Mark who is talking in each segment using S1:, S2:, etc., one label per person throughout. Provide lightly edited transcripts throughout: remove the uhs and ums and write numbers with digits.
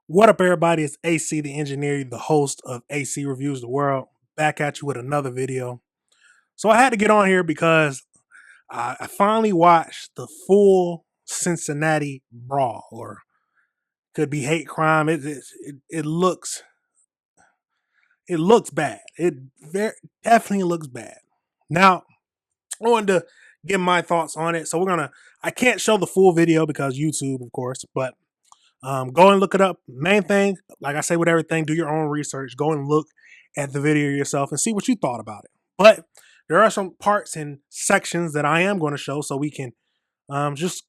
S1: What up, everybody? It's AC the Engineer, the host of AC Reviews the World, back at you with another video. So I had to get on here because I finally watched the full Cincinnati Brawl, or could be hate crime. It looks bad. It definitely looks bad. Now I wanted to get my thoughts on it. So I can't show the full video because YouTube, of course, but go and look it up. Main thing, like I say with everything, do your own research. Go and look at the video yourself and see what you thought about it. But there are some parts and sections that I am going to show so we can just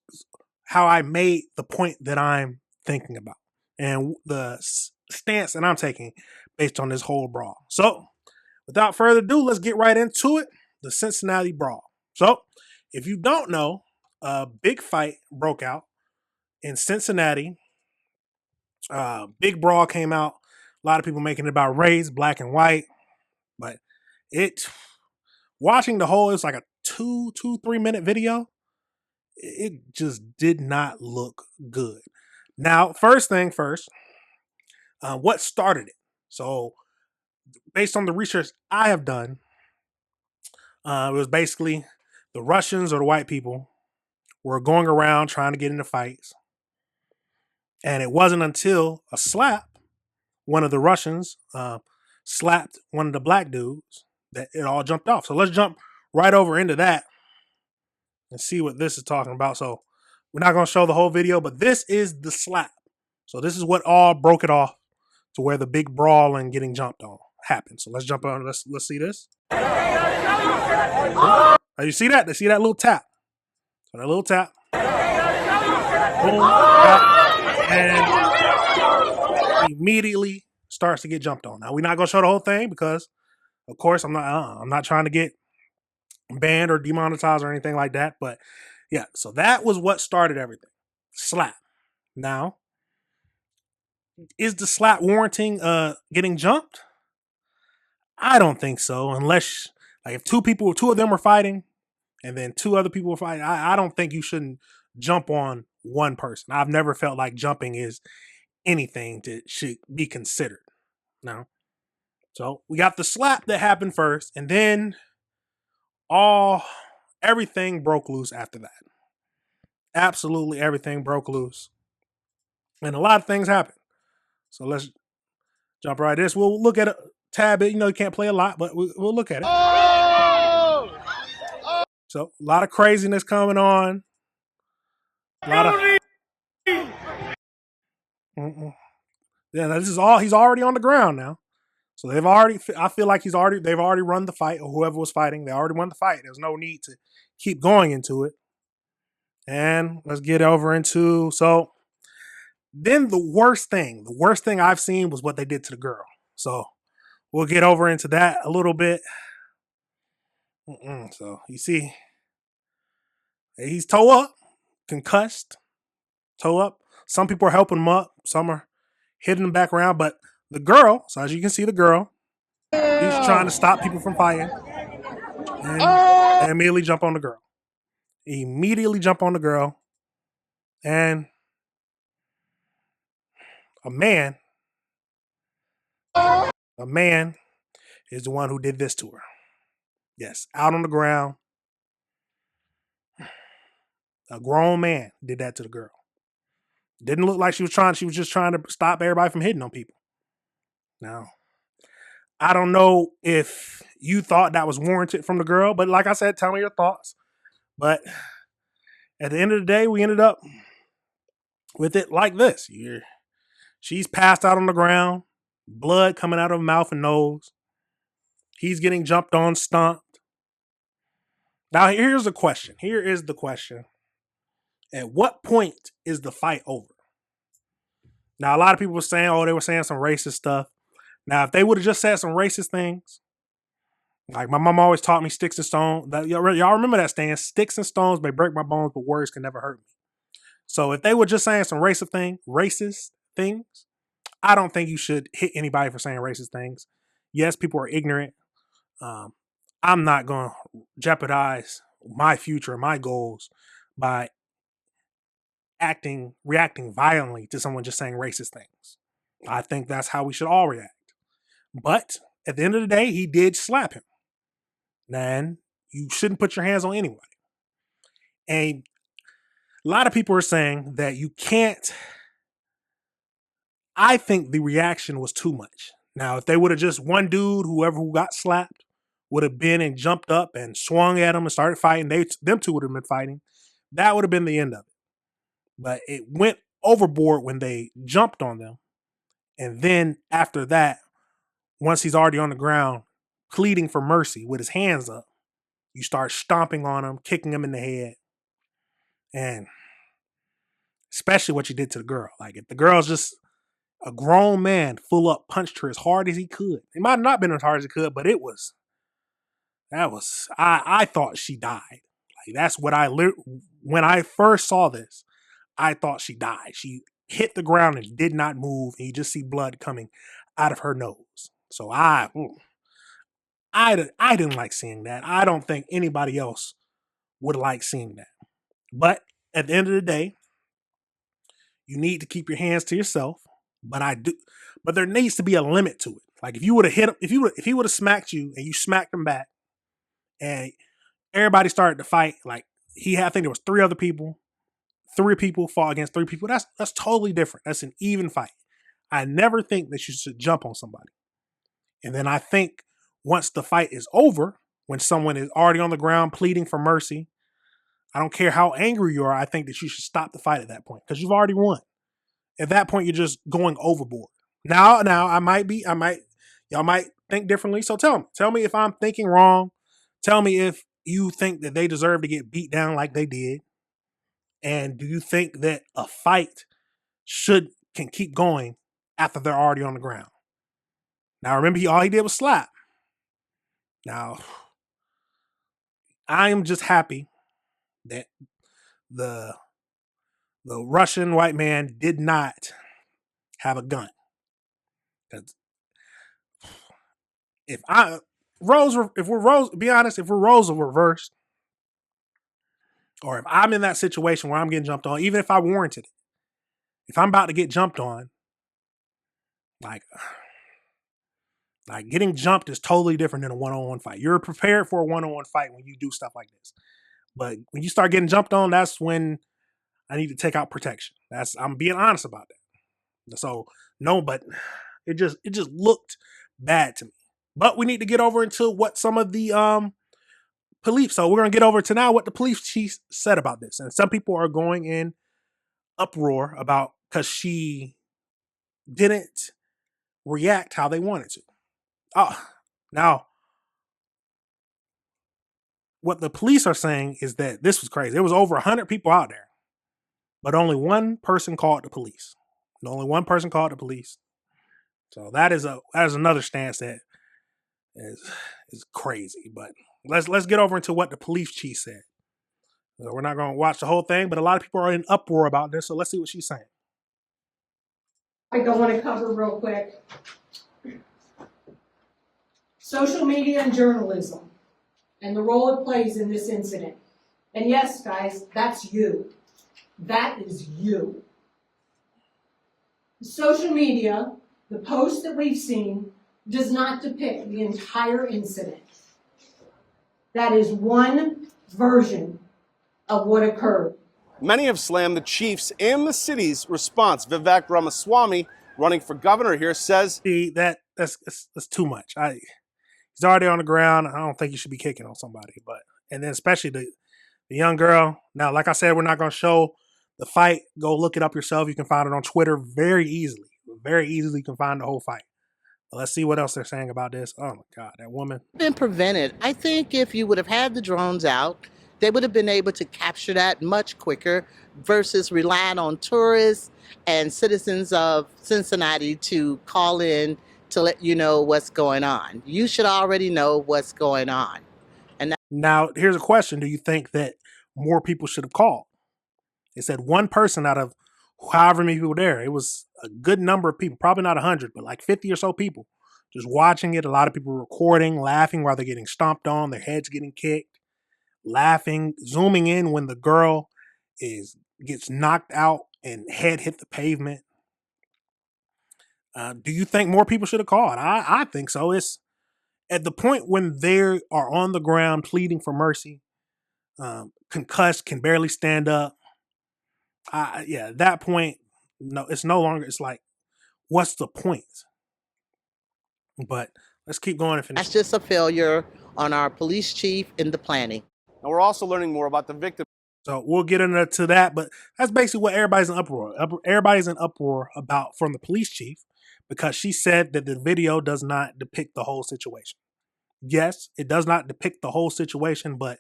S1: how I made the point that I'm thinking about and the stance that I'm taking based on this whole brawl. So without further ado, let's get right into it. The Cincinnati Brawl. So if you don't know, a big fight broke out in Cincinnati. Big Brawl came out. A lot of people making it about race, black and white, but watching the whole, it's like a 3 minute video. It just did not look good. Now, first thing first, what started it? So, based on the research I have done, it was basically the Russians or the white people were going around trying to get into fights, and it wasn't until a slap, one of the Russians slapped one of the black dudes, that it all jumped off. So let's jump right over into that and see what this is talking about. So we're not going to show the whole video, but this is the slap. So this is what all broke it off to where the big brawl and getting jumped on happened. So let's jump on. Let's see this. Oh, you see that? They see that little tap. So that little tap. Boom. And immediately starts to get jumped on. Now we're not going to show the whole thing because, of course, I'm not trying to get banned or demonetized or anything like that. But yeah, so that was what started everything. Slap. Now, is the slap warranting getting jumped? I don't think so. Unless, like, if two of them were fighting, and then two other people were fighting, I don't think you shouldn't jump on one person. I've never felt like jumping is anything that should be considered. No. So we got the slap that happened first, and then everything broke loose after that. Absolutely everything broke loose. And a lot of things happened. So let's jump right this. We'll look at a tab it. You can't play a lot, but we'll look at it. Oh! So a lot of craziness coming on. A lot of yeah, this is all. He's already on the ground now. So I feel like they've already run the fight, or whoever was fighting, they already won the fight. There's no need to keep going into it. And let's get over into, so then the worst thing I've seen was what they did to the girl. So we'll get over into that a little bit. So you see, he's toe up, concussed, toe up. Some people are helping him up. Some are hitting him back around. But the girl, so as you can see, the girl, he's trying to stop people from fighting. And immediately jump on the girl. And a man is the one who did this to her. Yes, out on the ground. A grown man did that to the girl. Didn't look like she was just trying to stop everybody from hitting on people. Now, I don't know if you thought that was warranted from the girl, but like I said, tell me your thoughts. But at the end of the day, we ended up with it like this. She's passed out on the ground, blood coming out of her mouth and nose. He's getting jumped on, stomped. Now, here's the question. Here is the question. At what point is the fight over? Now, a lot of people were saying, they were saying some racist stuff. Now, if they would have just said some racist things, like my mom always taught me, sticks and stones. Y'all remember that saying, sticks and stones may break my bones, but words can never hurt me. So if they were just saying some racist things, I don't think you should hit anybody for saying racist things. Yes, people are ignorant. I'm not going to jeopardize my future, my goals by reacting violently to someone just saying racist things. I think that's how we should all react. But at the end of the day, he did slap him. And you shouldn't put your hands on anybody. And a lot of people are saying that you can't. I think the reaction was too much. Now, if they would have just one dude, whoever who got slapped, would have been and jumped up and swung at him and started fighting, them two would have been fighting. That would have been the end of it. But it went overboard when they jumped on them. And then after that, once he's already on the ground, pleading for mercy with his hands up, you start stomping on him, kicking him in the head. And especially what you did to the girl. Like, if the girl's just a grown man, full up, punched her as hard as he could. It might have not been as hard as he could, but I thought she died. Like, that's what when I first saw this, I thought she died. She hit the ground and did not move, and you just see blood coming out of her nose. So I didn't like seeing that. I don't think anybody else would like seeing that. But at the end of the day, you need to keep your hands to yourself. But there needs to be a limit to it. Like, if you would have hit him, if he would have smacked you and you smacked him back, and everybody started to fight, like I think there was three people fought against three people. That's totally different. That's an even fight. I never think that you should jump on somebody. And then I think once the fight is over, when someone is already on the ground pleading for mercy, I don't care how angry you are, I think that you should stop the fight at that point because you've already won. At that point, you're just going overboard. Now, y'all might think differently. So tell me if I'm thinking wrong. Tell me if you think that they deserve to get beat down like they did. And do you think that a fight can keep going after they're already on the ground? Now, remember, all he did was slap. Now, I am just happy that the Russian white man did not have a gun. Because if we're roles are reversed, or if I'm in that situation where I'm getting jumped on, even if I warranted it, if I'm about to get jumped on, like getting jumped is totally different than a one-on-one fight. You're prepared for a one-on-one fight when you do stuff like this. But when you start getting jumped on, that's when I need to take out protection. I'm being honest about that. So no, but it just looked bad to me. But we need to get over into what some of the police. So we're gonna get over to now what the police chief said about this. And some people are going in uproar about because she didn't react how they wanted to. Now what the police are saying is that this was crazy. There was over 100 people out there, but only one person called the police. Only one person called the police. So that is another stance that is crazy. But let's get over into what the police chief said. So we're not going to watch the whole thing, but a lot of people are in uproar about this. So let's see what she's saying.
S2: I want to cover real quick. Social media and journalism and the role it plays in this incident. And yes, guys, that's you. That is you. Social media, the post that we've seen, does not depict the entire incident. That is one version of what occurred.
S3: Many have slammed the chief's and the city's response. Vivek Ramaswamy, running for governor here, says
S1: that's too much. He's already on the ground. I don't think you should be kicking on somebody. And then especially the young girl. Now, like I said, we're not going to show the fight. Go look it up yourself. You can find it on Twitter very easily. Very easily you can find the whole fight. But let's see what else they're saying about this. Oh my God, that woman.
S4: Been prevented. I think if you would have had the drones out, they would have been able to capture that much quicker versus relying on tourists and citizens of Cincinnati to call in to let you know what's going on. You should already know what's going on.
S1: Now, here's a question. Do you think that more people should have called? They said one person out of however many people there. It was a good number of people, probably not 100, but like 50 or so people just watching it. A lot of people recording, laughing while they're getting stomped on, their heads getting kicked, laughing, zooming in when the girl gets knocked out and head hit the pavement. Do you think more people should have called? I think so. It's at the point when they are on the ground pleading for mercy, concussed, can barely stand up. Yeah, at that point, no, it's no longer. It's like, what's the point? But let's keep going and finish.
S4: That's just a failure on our police chief in the planning.
S3: And we're also learning more about the victim.
S1: So we'll get into that, but that's basically what everybody's in uproar. Everybody's in uproar about from the police chief because she said that the video does not depict the whole situation. Yes, it does not depict the whole situation, but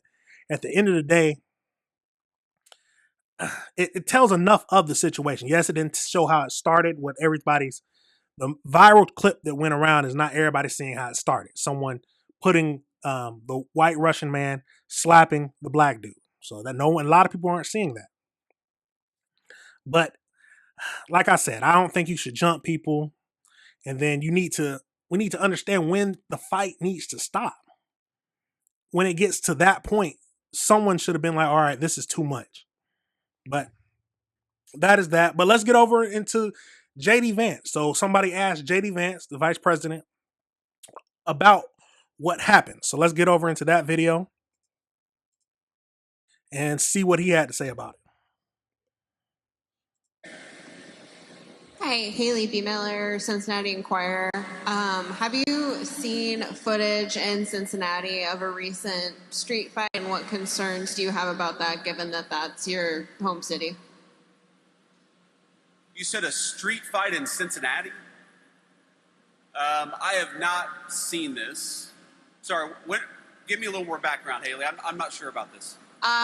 S1: at the end of the day, it tells enough of the situation. Yes, it didn't show how it started. The viral clip that went around is not everybody seeing how it started. Someone putting the white Russian man slapping the black dude. So that a lot of people aren't seeing that. But like I said, I don't think you should jump people. And then we need to understand when the fight needs to stop. When it gets to that point, someone should have been like, all right, this is too much. But that is that. But let's get over into JD Vance. So somebody asked JD Vance, the vice president, about what happened. So let's get over into that video and see what he had to say about it.
S5: Hi, Haley B. Miller, Cincinnati Enquirer. Have you seen footage in Cincinnati of a recent street fight, and what concerns do you have about that, given that that's your home city?
S6: You said a street fight in Cincinnati? I have not seen this. Sorry, give me a little more background, Haley. I'm not sure about this.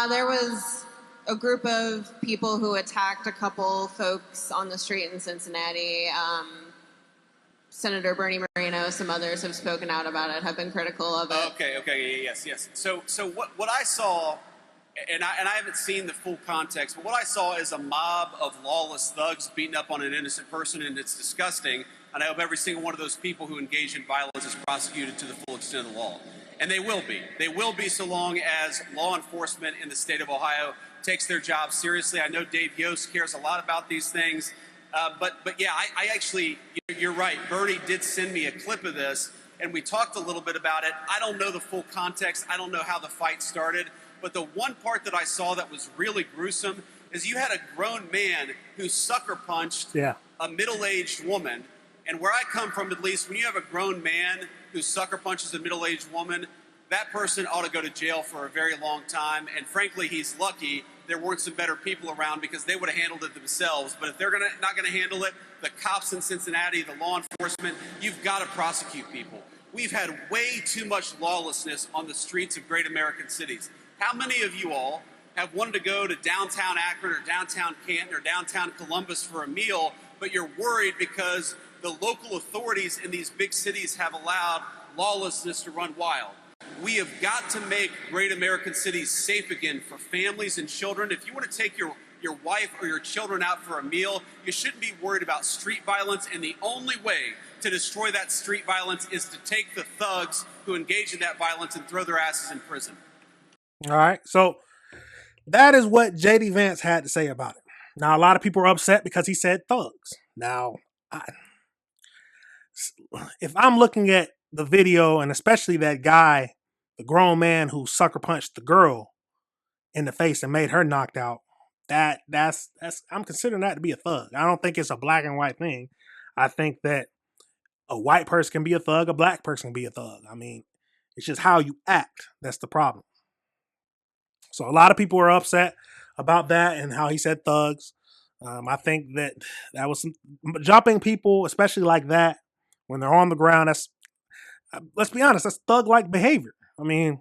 S5: There was a group of people who attacked a couple folks on the street in Cincinnati. Senator Bernie Moreno, some others have spoken out about it, have been critical of it.
S6: Okay, yes. So what I saw, and I haven't seen the full context, but what I saw is a mob of lawless thugs beating up on an innocent person, and it's disgusting. And I hope every single one of those people who engage in violence is prosecuted to the full extent of the law. And they will be. They will be so long as law enforcement in the state of Ohio takes their job seriously. I know Dave Yost cares a lot about these things. But yeah, I actually, you're right. Bernie did send me a clip of this, and we talked a little bit about it. I don't know the full context. I don't know how the fight started. But the one part that I saw that was really gruesome is you had a grown man who sucker punched a middle-aged woman. And where I come from, at least, when you have a grown man who sucker punches a middle-aged woman, that person ought to go to jail for a very long time. And frankly, he's lucky there weren't some better people around, because they would have handled it themselves. But if they're not going to handle it, the cops in Cincinnati, the law enforcement, you've got to prosecute people. We've had way too much lawlessness on the streets of great American cities. How many of you all have wanted to go to downtown Akron or downtown Canton or downtown Columbus for a meal, but you're worried because the local authorities in these big cities have allowed lawlessness to run wild? We have got to make great American cities safe again for families and children. If you want to take your wife or your children out for a meal, you shouldn't be worried about street violence. And the only way to destroy that street violence is to take the thugs who engage in that violence and throw their asses in prison.
S1: All right. So that is what JD Vance had to say about it. Now, a lot of people are upset because he said thugs. Now, if I'm looking at the video, and especially that guy, the grown man who sucker punched the girl in the face and made her knocked out, that's I'm considering that to be a thug. I don't think it's a black and white thing. I think that a white person can be a thug, a black person can be a thug. I mean, it's just how you act that's the problem. So a lot of people are upset about that and how he said thugs. I think that was some jumping people, especially like that, when they're on the ground. That's, let's be honest, that's thug-like behavior. I mean,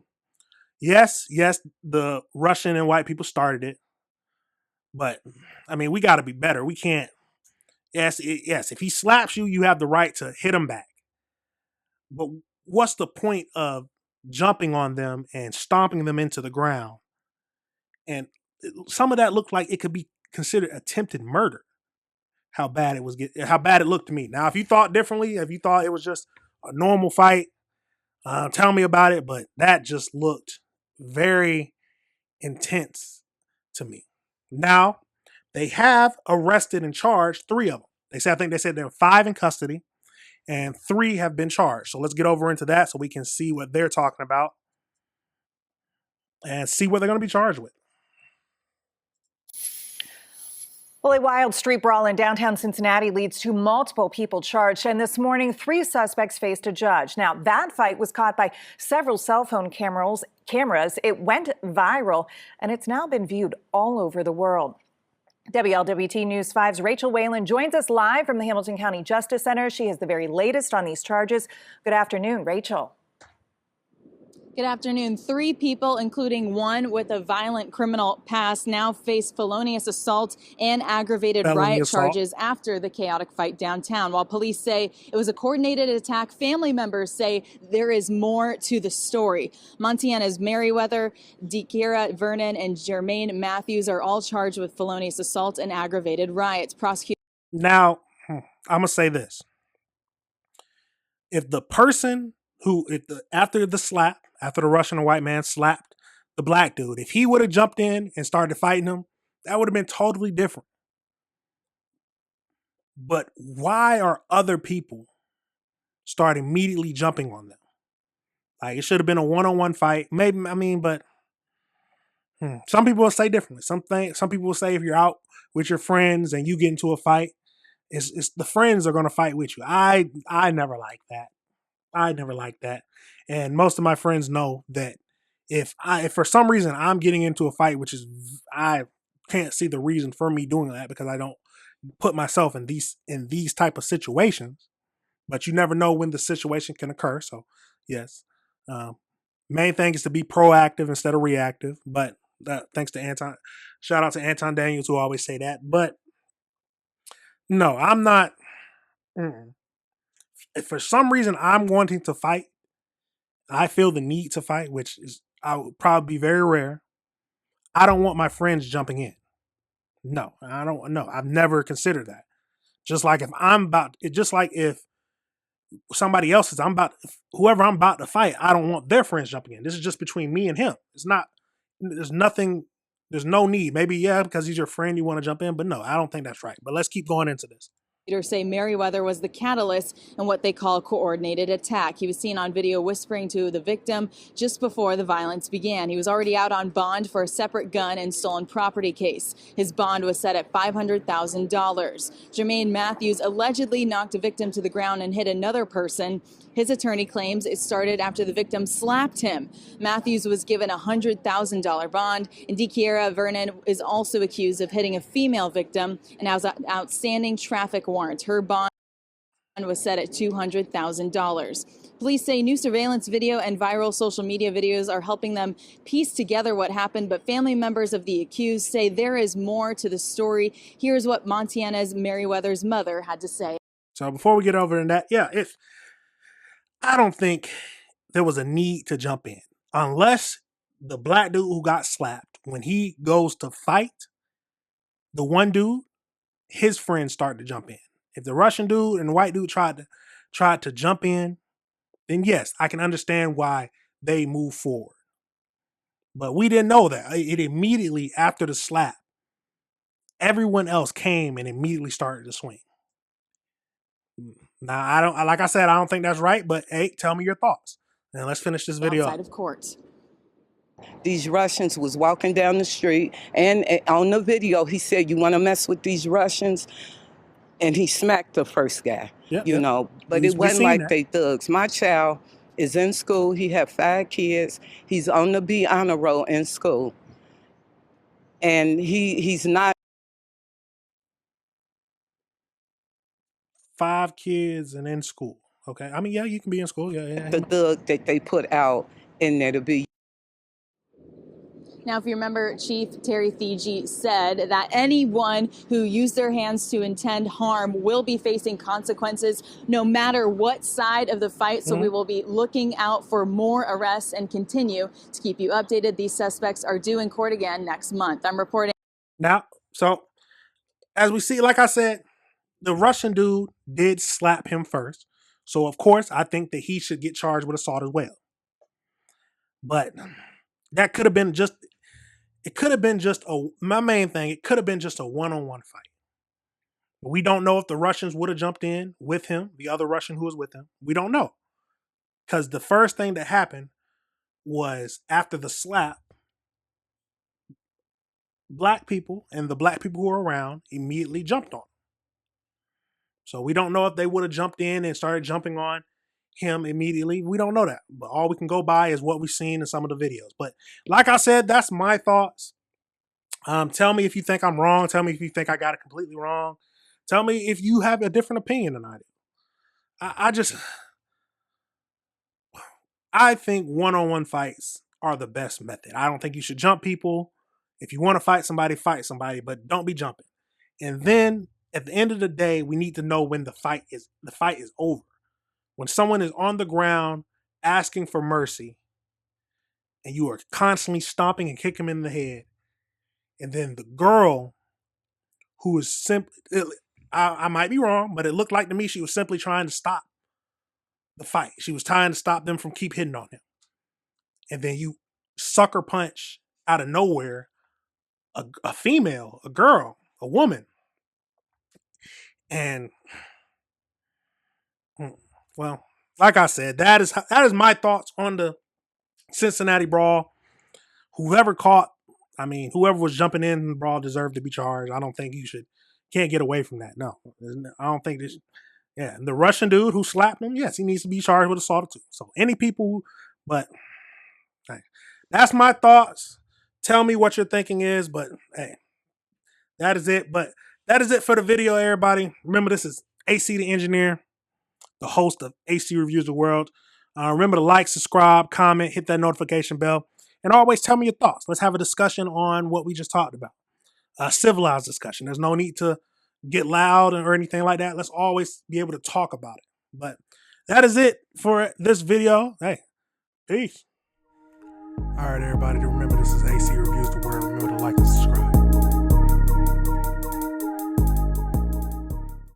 S1: yes, the Russian and white people started it, but I mean, we got to be better. We can't. Yes. If he slaps you, you have the right to hit him back. But what's the point of jumping on them and stomping them into the ground? And some of that looked like it could be considered attempted murder. How bad it looked to me. Now, if you thought differently, if you thought it was just a normal fight, tell me about it. But that just looked very intense to me. Now, they have arrested and charged 3 of them. I think they said there are 5 in custody and 3 have been charged. So let's get over into that so we can see what they're talking about and see what they're going to be charged with.
S7: Well, a wild street brawl in downtown Cincinnati leads to multiple people charged. And this morning, 3 suspects faced a judge. Now, that fight was caught by several cell phone cameras. It went viral, and it's now been viewed all over the world. WLWT News 5's Rachel Whalen joins us live from the Hamilton County Justice Center. She has the very latest on these charges. Good afternoon, Rachel.
S8: Good afternoon. 3 people, including one with a violent criminal past, now face felonious assault and aggravated riot charges after the chaotic fight downtown. While police say it was a coordinated attack, family members say there is more to the story. Montana's Merriweather, De'Kira Vernon, and Jermaine Matthews are all charged with felonious assault and aggravated riots.
S1: Now, I'm going to say this. If the person after the Russian and white man slapped the black dude, if he would have jumped in and started fighting him, that would have been totally different. But why are other people start immediately jumping on them? Like, it should have been a one-on-one fight. Maybe, but some people will say differently. Some people will say if you're out with your friends and you get into a fight, it's the friends are going to fight with you. I never liked that. I never liked that. And most of my friends know that if for some reason I'm getting into a fight, which is, I can't see the reason for me doing that because I don't put myself in these type of situations, but you never know when the situation can occur. So yes, main thing is to be proactive instead of reactive. But thanks to Anton, shout out to Anton Daniels who always say that. But no, I'm not. If for some reason I'm wanting to fight, I feel the need to fight, which is I would probably be very rare. I don't want my friends jumping in. No, I don't know. I've never considered that. Just like if somebody else is, whoever I'm about to fight, I don't want their friends jumping in. This is just between me and him. There's no need. Maybe, yeah, because he's your friend, you want to jump in, but no, I don't think that's right. But let's keep going into this.
S8: Say Merriweather was the catalyst in what they call coordinated attack. He was seen on video whispering to the victim just before the violence began. He was already out on bond for a separate gun and stolen property case. His bond was set at $500,000. Jermaine Matthews allegedly knocked a victim to the ground and hit another person. His attorney claims it started after the victim slapped him. Matthews was given a $100,000 bond, and De'Kira Vernon is also accused of hitting a female victim and has an outstanding traffic warrant. Her bond was set at $200,000. Police say new surveillance video and viral social media videos are helping them piece together what happened, but family members of the accused say there is more to the story. Here's what Montana's Merriweather's mother had to say.
S1: So before we get over in that, I don't think there was a need to jump in. Unless the black dude who got slapped, when he goes to fight the one dude, his friends start to jump in. If the Russian dude and the white dude tried to jump in, then yes, I can understand why they move forward. But we didn't know that. It immediately after the slap, everyone else came and immediately started to swing. Now, like I said, I don't think that's right, but hey, tell me your thoughts. And let's finish this video
S8: outside of court.
S9: These Russians was walking down the street, and on the video, he said, "You want to mess with these Russians?" And he smacked the first guy, know. But it wasn't like they thugs. My child is in school. He had 5 kids. He's on the B honor roll in school. And he's not.
S1: 5 kids and in school. Okay. I mean, yeah, you can be in school. Yeah.
S9: The thug that they put out in there to be.
S8: Now, if you remember, Chief Terry Thigi said that anyone who used their hands to intend harm will be facing consequences no matter what side of the fight. So we will be looking out for more arrests and continue to keep you updated. These suspects are due in court again next month. I'm reporting.
S1: Now, so as we see, like I said, the Russian dude did slap him first. So, of course, I think that he should get charged with assault as well. But that could have been just, my main thing, it could have been just a one-on-one fight. We don't know if the Russians would have jumped in with him, the other Russian who was with him. We don't know. Because the first thing that happened was after the slap, black people and the black people who were around immediately jumped on him. So we don't know if they would have jumped in and started jumping on him immediately. We don't know that. But all we can go by is what we've seen in some of the videos. But like I said, that's my thoughts. Tell me if you think I'm wrong. Tell me if you think I got it completely wrong. Tell me if you have a different opinion than I do. I think one-on-one fights are the best method. I don't think you should jump people. If you want to fight somebody, but don't be jumping. And then at the end of the day, we need to know when the fight is over. When someone is on the ground asking for mercy and you are constantly stomping and kicking them in the head, and then the girl who is simply, I might be wrong, but it looked like to me she was simply trying to stop the fight. She was trying to stop them from keep hitting on him. And then you sucker punch out of nowhere a female, a girl, a woman. And well, like I said, that is my thoughts on the Cincinnati Brawl. Whoever was jumping in the brawl deserved to be charged. I don't think can't get away from that. No, I don't think this. Yeah, and the Russian dude who slapped him, yes, he needs to be charged with assault too. So any people, but hey, that's my thoughts. Tell me what your thinking is, but hey, that is it. But that is it for the video, everybody. Remember, this is AC the Engineer, the host of AC Reviews the World. Remember to like, subscribe, comment, hit that notification bell, and always tell me your thoughts. Let's have a discussion on what we just talked about. A civilized discussion. There's no need to get loud or anything like that. Let's always be able to talk about it. But that is it for this video. Hey, peace. All right, everybody. Remember, this is AC Reviews the World. Remember to like and subscribe.